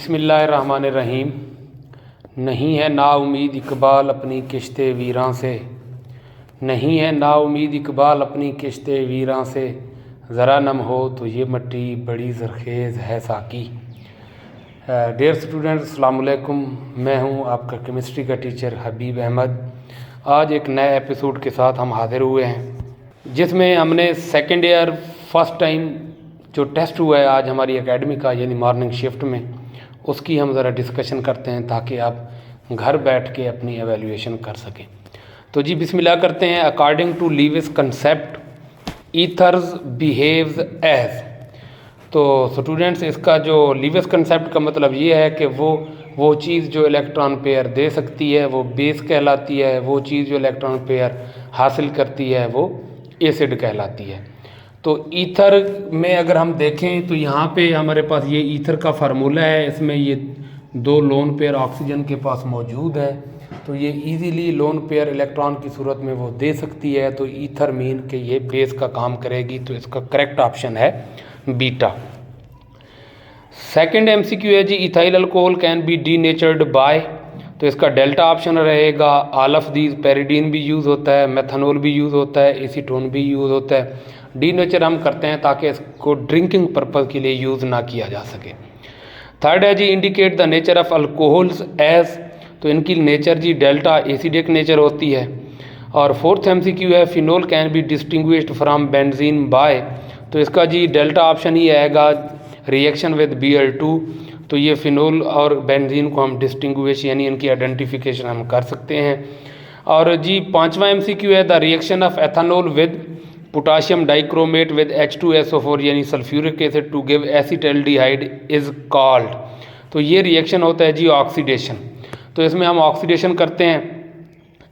बिस्मिल्लाहिर्रहमानिर्रहीम। नहीं है नाउमीद इकबाल अपनी किश्ते वीरां से, नहीं है नाउमीद इकबाल अपनी किश्ते वीरां से, ज़रा नम हो तो ये मट्टी बड़ी ज़रखेज़ है साकी। डियर स्टूडेंट्स, अस्सलाम वालेकुम। मैं हूँ आपका केमिस्ट्री का टीचर हबीब अहमद। आज एक नए एपिसोड के साथ हम हाजिर हुए हैं, जिसमें हमने सेकेंड ईयर फर्स्ट टाइम जो टेस्ट हुआ है आज हमारी एकेडमी का, यानी मॉर्निंग शिफ्ट में, उसकी हम ज़रा डिस्कशन करते हैं ताकि आप घर बैठ के अपनी एवेल्यूएशन कर सकें। तो जी बिस्मिल्लाह करते हैं। According to Lewis concept ethers behaves as. तो स्टूडेंट्स, इसका जो लीविस कंसेप्ट का मतलब ये है कि वो चीज़ जो इलेक्ट्रॉन पेयर दे सकती है वो बेस कहलाती है, वो चीज़ जो इलेक्ट्रॉन पेयर हासिल करती है वो एसिड कहलाती है। तो ईथर में अगर हम देखें तो यहाँ पे हमारे पास ये ईथर का फार्मूला है। इसमें ये दो लोन पेयर ऑक्सीजन के पास मौजूद है, तो ये इजीली लोन पेयर इलेक्ट्रॉन की सूरत में वो दे सकती है। तो ईथर मीन के ये बेस का काम करेगी, तो इसका करेक्ट ऑप्शन है बीटा। सेकंड एमसीक्यू है जी, ethyl alcohol can be denatured by. तो इसका डेल्टा ऑप्शन रहेगा ऑल ऑफ दीज। पैरिडीन भी यूज़ होता है, मेथनॉल भी यूज़ होता है, एसीटोन भी यूज़ होता है। डीनेचर हम करते हैं ताकि इसको ड्रिंकिंग पर्पज़ के लिए यूज़ ना किया जा सके। थर्ड है जी, indicate the nature of alcohols as. तो इनकी नेचर जी डेल्टा एसिडिक नेचर होती है। और फोर्थ एमसीक्यू है, phenol can be distinguished from benzene by. तो इसका जी डेल्टा ऑप्शन ही आएगा रिएक्शन विद Bl2। तो ये फिनोल और बेंजीन को हम डिस्टिंग्विश यानी इनकी आइडेंटिफिकेशन हम कर सकते हैं। और जी पांचवा एमसीक्यू है, the reaction of ethanol with potassium dichromate with H2SO4 यानी sulphuric acid to give acetaldehyde is called. तो ये रिएक्शन होता है जी ऑक्सीडेशन। तो इसमें हम ऑक्सीडेशन करते हैं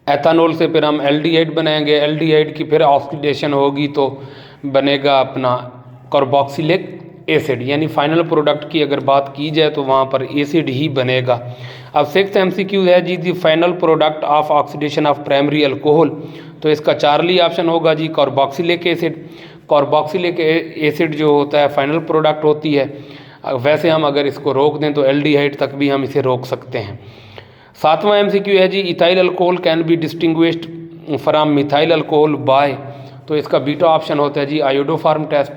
एथेनॉल से, फिर हम एल्डिहाइड बनाएंगे, एल्डिहाइड की फिर ऑक्सीडेशन होगी तो बनेगा अपना कार्बोक्सिलिक एसिड, यानी फाइनल प्रोडक्ट की अगर बात की जाए तो वहाँ पर एसिड ही बनेगा। अब सिक्स्थ एमसीक्यू है जी, the final product of oxidation of primary alcohol. तो इसका चार्ली ऑप्शन होगा जी कार्बोक्सिलिक एसिड। कार्बोक्सिलिक एसिड जो होता है फाइनल प्रोडक्ट होती है। वैसे हम अगर इसको रोक दें तो एल्डिहाइड तक भी हम इसे रोक सकते हैं। सातवां एमसीक्यू है जी, ethyl alcohol can be distinguished from methyl alcohol by. तो इसका बीटा ऑप्शन होता है जी आयोडोफार्म टेस्ट।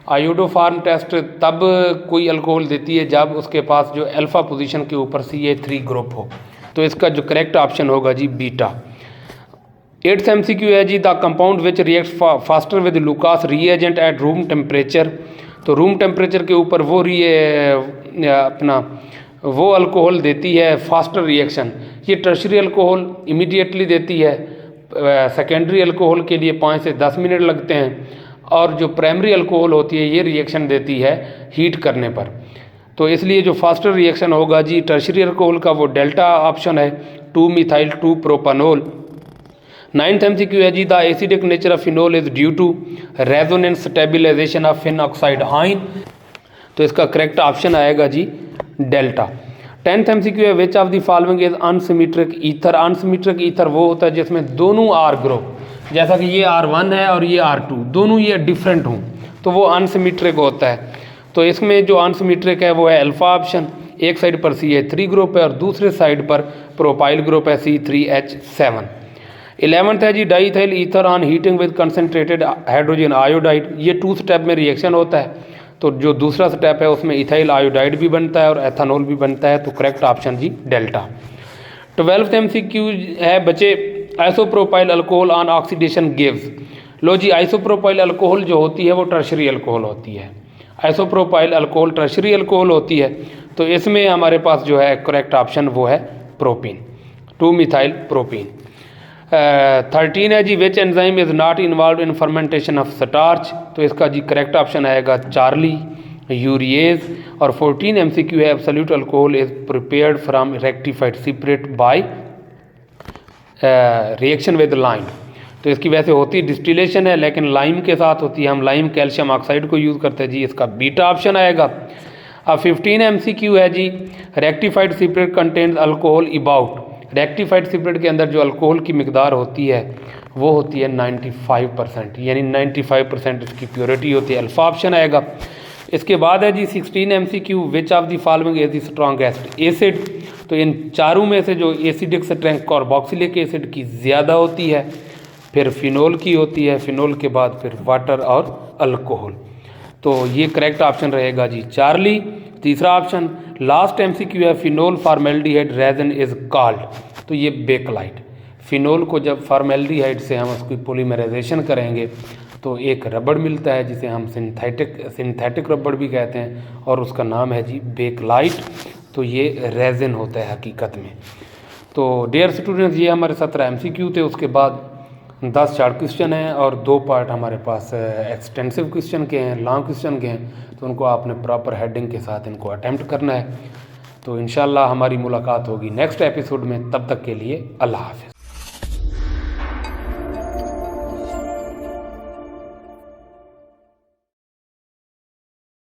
आयोडोफार्म टेस्ट तब कोई अल्कोहल देती है जब उसके पास जो अल्फा पोजीशन के ऊपर CH3 ग्रुप हो। तो इसका जो करेक्ट ऑप्शन होगा जी बीटा। एट्थ एमसीक्यू है जी, the compound which react faster with Lucas reagent at room temperature. तो रूम टेम्परेचर के ऊपर वो अल्कोहल देती है फास्टर रिएक्शन। ये टर्शरी अल्कोहल इमीडिएटली देती है, सेकेंडरी अल्कोहल के लिए 5 से 10 मिनट लगते हैं, और जो प्राइमरी अल्कोहल होती है ये रिएक्शन देती है हीट करने पर। तो इसलिए जो फास्टर रिएक्शन होगा जी टर्शरी अल्कोहल का वो डेल्टा ऑप्शन है 2-मिथाइल 2-प्रोपानोल। नाइन्थ एमसीक्यू है जी, the acidic nature of phenol is due to resonance stabilization of phenoxide ion. तो इसका करेक्ट ऑप्शन आएगा जी डेल्टा। 10th एमसीक्यू है, which of the following is unsymmetric ether. Unsymmetric ether वो होता है जिसमें दोनों आर ग्रुप, जैसा कि ये R1 है और ये R2, दोनों ये डिफरेंट हों, तो वो अनसिमेट्रिक होता है। तो इसमें जो अनसिमेट्रिक है वो है अल्फा ऑप्शन। एक साइड पर CH3 ग्रुप है और दूसरे साइड पर प्रोपाइल ग्रुप है C3H7। 11th है जी, diethyl ether on heating with concentrated hydrogen iodide. ये 2 स्टेप में रिएक्शन होता है। तो जो दूसरा स्टेप है उसमें इथाइल आयोडाइड भी बनता है और एथेनॉल भी बनता है। तो करेक्ट ऑप्शन जी डेल्टा। 12th एमसीक्यू है बच्चे, isopropyl alcohol on oxidation gives. लो जी, आइसोप्रोपाइल अल्कोहल जो होती है वो टर्शरी अल्कोहल होती है। आइसोप्रोपाइल अल्कोहल टर्शरी अल्कोहल होती है। तो इसमें हमारे पास जो है करेक्ट ऑप्शन वो है प्रोपीन, 2-मिथाइल प्रोपीन। 13 है जी, which enzyme is not involve in fermentation of starch. तो इसका जी करेक्ट ऑप्शन आएगा चार्ली यूरिएज। और 14 एमसीक्यू है, absolute alcohol is prepared from rectified spirit by reaction with lime. तो इसकी वैसे होती डिस्टिलेशन है लेकिन लाइम के साथ होती है, हम लाइम कैल्शियम ऑक्साइड को यूज़ करते हैं जी। इसका बीटा ऑप्शन आएगा। अब 15 एमसीक्यू है जी, rectified spirit contains alcohol about. Rectified spirit के अंदर जो अल्कोहल की मिकदार होती है वो होती है 95%, यानी 95% इसकी प्योरिटी होती है। अल्फा ऑप्शन आएगा। इसके बाद है जी 16 MCQ, which of the following is the strongest acid. तो इन चारों में से जो एसिडिक स्ट्रेंथ कार्बोक्सिलिक एसिड की ज़्यादा होती है, फिर फिनोल की होती है, फिनोल के बाद फिर वाटर और अल्कोहल। तो ये करेक्ट ऑप्शन रहेगा जी चार्ली। तीसरा ऑप्शन लास्ट MCQ है, phenol formaldehyde resin is called. तो ये बेकलाइट। फिनोल को जब फॉर्मेल्डिहाइड से हम उसकी पॉलीमराइजेशन करेंगे तो एक रबड़ मिलता है जिसे हम सिंथेटिक रबड़ भी कहते हैं, और उसका नाम है जी बेकलाइट। तो ये रेजिन होता है हकीकत में। तो डियर स्टूडेंट्स, ये हमारे 17 MCQ थे। उसके बाद 10 शॉर्ट क्वेश्चन हैं और 2 पार्ट हमारे पास एक्सटेंसिव क्वेश्चन के हैं, लॉन्ग क्वेश्चन के हैं। तो उनको आपने प्रॉपर हेडिंग के साथ इनको अटैम्प्ट करना है। तो इंशाल्लाह हमारी मुलाकात होगी नेक्स्ट एपिसोड में। तब तक के लिए अल्लाह हाफ़िज़।